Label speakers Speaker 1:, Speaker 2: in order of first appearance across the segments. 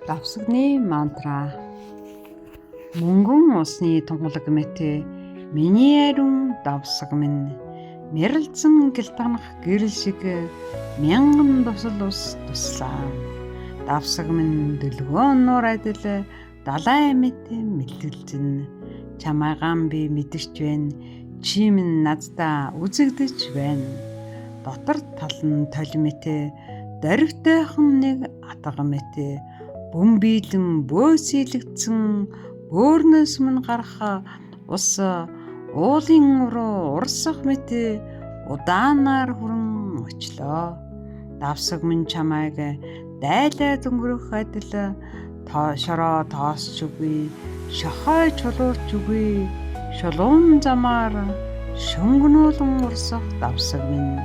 Speaker 1: Давсагны мантра. Мөнгөн усны тунгалаг мэт миний ариун давсаг минь мэрэлцэн гэлтганах гэрэл шиг мянган тусал ус туслаа. Давсаг минь дэлгөөн нуур адил далай мэт мэлтгэлзэн чамайгаан би мэдэрч байна. Чи минь надтай үзэгдэж байна. Дотор тал нь толь мэт дөрвтэйхэн нэг атга мэт бөм биелэн бөөсөйлөгдсөн бөөрнөөс мөн гарах ус уулын руу урсах мэт удаанаар хүрэн очлоо. Давсаг минь чамайг дайлаад өнгөрөх адил шороо тоосч үгүй, шохой чулуурч үгүй, шулуун замаар шөнгөнүүлэн урсах давсаг минь.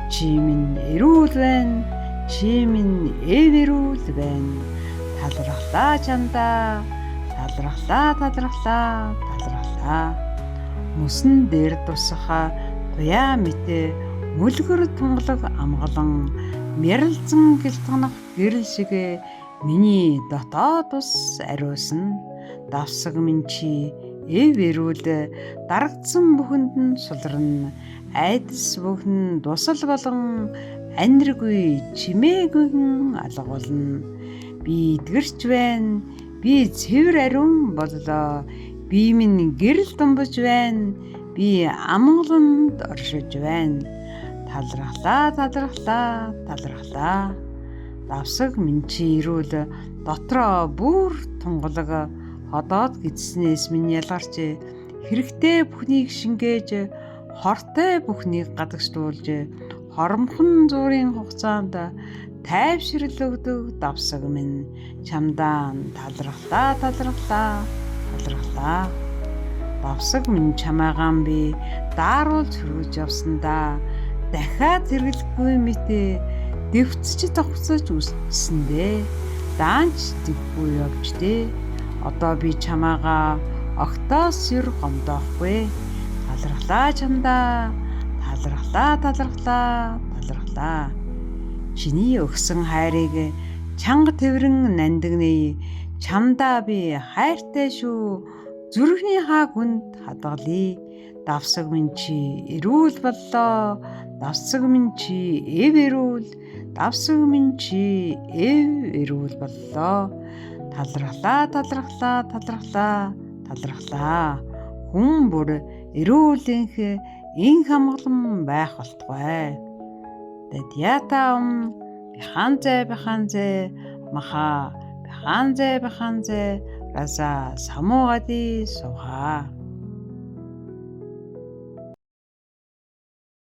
Speaker 1: Чи минь эрүүл байна, чи минь эрүүл байна. Талархлаа чамдаа, талархлаа. Мөсөн дээр тусах туяа мэт мүлгэр тунгалаг амгалан мэрэлцэн гэлтганах гэрэл шиг миний дотоод ус ариусан. Давсаг минь чи эрүүл дарагдсан бүхэнд нь сулрна. Айдас бүхэн дусал болон аниргүй чимээгүйн алгуулна. Би идгэрч байна. Би цэвэр ариун боллоо. Би минь гэрэл думбаж байна. Би амгаланд оршиж байна. Талархлаа. Давсаг минь чи эрүүл дотроо бүр тунгалаг ходоод гидснээс минь ялгарч хэрэгтэй бүхнийг шингээж хортой бүхнийг гадагшлуулж хоромхон зуурын хугацаанд тайвшрал өгдөг давсаг минь чамдаа талархлаа. Давсаг минь чамайгаан би дааруулж хөргөж явсандаа дахиад хэрэглэхгүй мэт дэвцэж тогтсож үсчихсэндээ даанч дэггүй явж дээ. Одоо би чамайгаа огтоос юр гомдоохгүй. Талархлаа чамдаа. Талархлаа. Чиний өгсөн хайрыг чанга тэрэн нандинэ. Чамдаа би хайртай шүү. Зүрхний хаа гүнд хадгалъя. Давсаг минь чи эрүүл боллоо. Давсаг минь чи эрүүл боллоо. Талархлаа. Хүн бүр эрүүлэнх ин хамглан байх болтугай. Дэдятам биханзэ маха биханзэ раза самуугади суха.